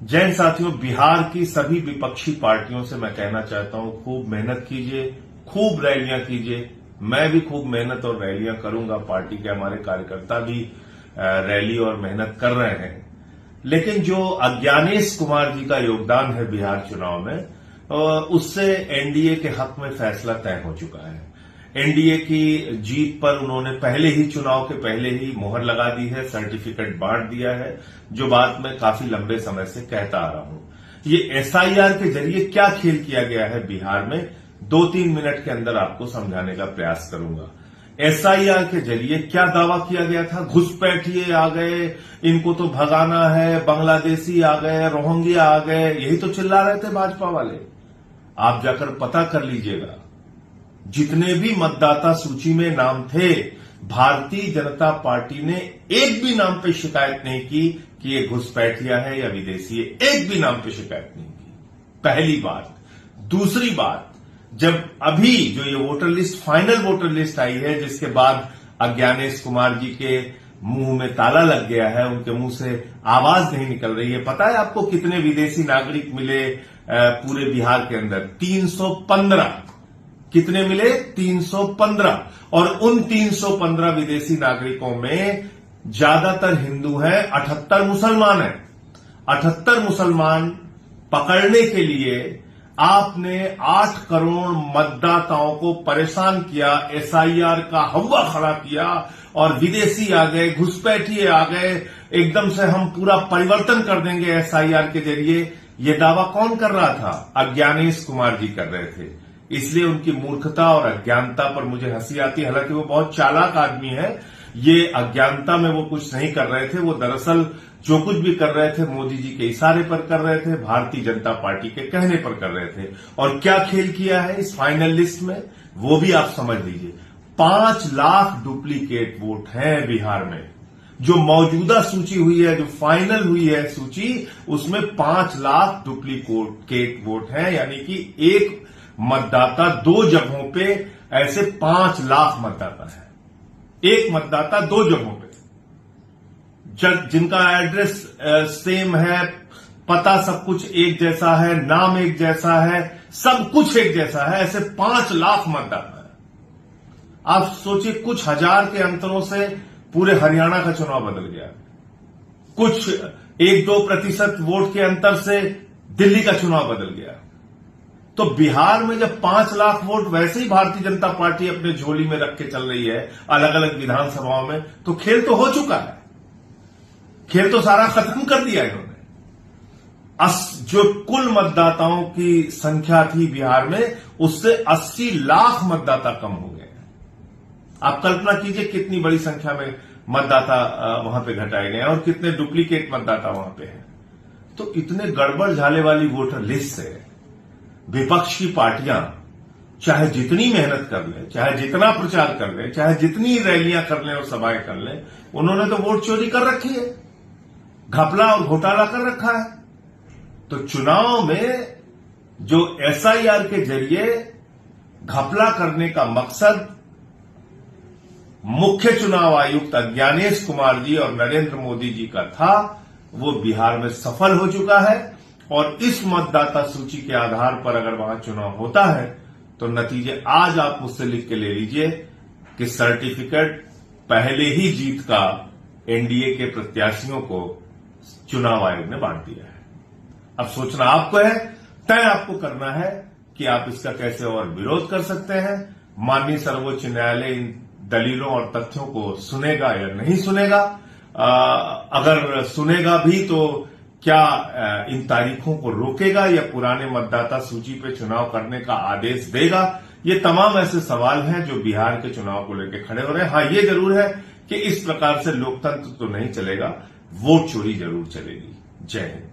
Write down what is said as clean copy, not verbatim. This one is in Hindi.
जय हिंद साथियों, बिहार की सभी विपक्षी पार्टियों से मैं कहना चाहता हूं, खूब मेहनत कीजिए, खूब रैलियां कीजिए। मैं भी खूब मेहनत और रैलियां करूंगा। पार्टी के हमारे कार्यकर्ता भी रैली और मेहनत कर रहे हैं। लेकिन जो अज्ञानेश कुमार जी का योगदान है बिहार चुनाव में, उससे एनडीए के हक में फैसला तय हो चुका है। एनडीए की जीत पर उन्होंने पहले ही, चुनाव के पहले ही मोहर लगा दी है, सर्टिफिकेट बांट दिया है, जो बात मैं काफी लंबे समय से कहता आ रहा हूं। ये एसआईआर के जरिए क्या खेल किया गया है बिहार में, 2-3 मिनट के अंदर आपको समझाने का प्रयास करूंगा। एसआईआर के जरिए क्या दावा किया गया था? घुसपैठिए आ गए, इनको तो भगाना है, बांग्लादेशी आ गए, रोहिंग्या आ गए, यही तो चिल्ला रहे थे भाजपा वाले। आप जाकर पता कर लीजिएगा, जितने भी मतदाता सूची में नाम थे, भारतीय जनता पार्टी ने एक भी नाम पे शिकायत नहीं की कि ये घुसपैठिया है या विदेशी है। एक भी नाम पे शिकायत नहीं की। पहली बात। दूसरी बात, जब अभी जो ये voter list, final voter list आई है, जिसके बाद अज्ञानेश कुमार जी के मुंह में ताला लग गया है, उनके मुंह से आवाज नहीं निकल रही है। पता है आपको कितने विदेशी नागरिक मिले पूरे बिहार के अंदर? 315। कितने मिले? 315। और उन 315 विदेशी नागरिकों में ज्यादातर हिंदू हैं, 78 मुसलमान हैं। 78 मुसलमान पकड़ने के लिए आपने 8 करोड़ मतदाताओं को परेशान किया, एसआईआर का हवा खड़ा किया, और विदेशी आ गए, घुसपैठिए आ गए, एकदम से हम पूरा परिवर्तन कर देंगे एसआईआर के जरिए। यह दावा कौन कर रहा था? अज्ञानेश कुमार जी कर रहे थे। इसलिए उनकी मूर्खता और अज्ञानता पर मुझे हंसी आती है। हालांकि वो बहुत चालाक आदमी है। ये अज्ञानता में वो कुछ नहीं कर रहे थे। वो दरअसल जो कुछ भी कर रहे थे, मोदी जी के इशारे पर कर रहे थे, भारतीय जनता पार्टी के कहने पर कर रहे थे। और क्या खेल किया है इस फाइनल लिस्ट में, वो भी आप समझ लीजिए। 5 लाख डुप्लीकेट वोट हैं बिहार में। जो मौजूदा सूची हुई है, जो फाइनल हुई है सूची, उसमें 5 लाख डुप्लीकेट वोट हैं। यानी कि एक मतदाता 2 जगहों पे, ऐसे 5 लाख मतदाता है। एक मतदाता 2 जगहों पे, जिनका एड्रेस सेम है, पता सब कुछ एक जैसा है, नाम एक जैसा है, सब कुछ एक जैसा है, ऐसे 5 लाख मतदाता है। आप सोचिए, कुछ हजार के अंतरों से पूरे हरियाणा का चुनाव बदल गया। कुछ 1-2% वोट के अंतर से दिल्ली का चुनाव बदल गया। तो बिहार में जब 5 लाख वोट वैसे ही भारतीय जनता पार्टी अपने झोली में रख के चल रही है अलग अलग विधानसभाओं में, तो खेल तो हो चुका है। खेल तो सारा खत्म कर दिया इन्होंने। जो कुल मतदाताओं की संख्या थी बिहार में, उससे 80 लाख मतदाता कम हो गए। आप कल्पना कीजिए कितनी बड़ी संख्या में मतदाता वहां पे घटाए गए हैं और कितने डुप्लीकेट मतदाता वहां पे हैं। तो इतने गड़बड़ झाले वाली वोटर लिस्ट से विपक्ष की पार्टियां चाहे जितनी मेहनत कर लें, चाहे जितना प्रचार कर लें, चाहे जितनी रैलियां कर लें और सभाएं कर लें, उन्होंने तो वोट चोरी कर रखी है, घपला और घोटाला कर रखा है। तो चुनाव में जो एसआईआर के जरिए घपला करने का मकसद मुख्य चुनाव आयुक्त अज्ञानेश कुमार जी और नरेंद्र मोदी जी का था, वो बिहार में सफल हो चुका है। और इस मतदाता सूची के आधार पर अगर वहां चुनाव होता है, तो नतीजे आज आप मुझसे लिख के ले लीजिए कि सर्टिफिकेट पहले ही जीत का एनडीए के प्रत्याशियों को चुनाव आयोग ने बांट दिया है। अब सोचना आपको है, तय आपको करना है कि आप इसका कैसे और विरोध कर सकते हैं। माननीय सर्वोच्च न्यायालय इन दलीलों और तथ्यों को सुनेगा या नहीं सुनेगा। अगर सुनेगा भी तो क्या इन तारीखों को रोकेगा या पुराने मतदाता सूची पे चुनाव करने का आदेश देगा? ये तमाम ऐसे सवाल हैं जो बिहार के चुनाव को लेकर खड़े हो रहे हैं। हाँ, ये जरूर है कि इस प्रकार से लोकतंत्र तो नहीं चलेगा, वोट चोरी जरूर चलेगी। जय हिंद।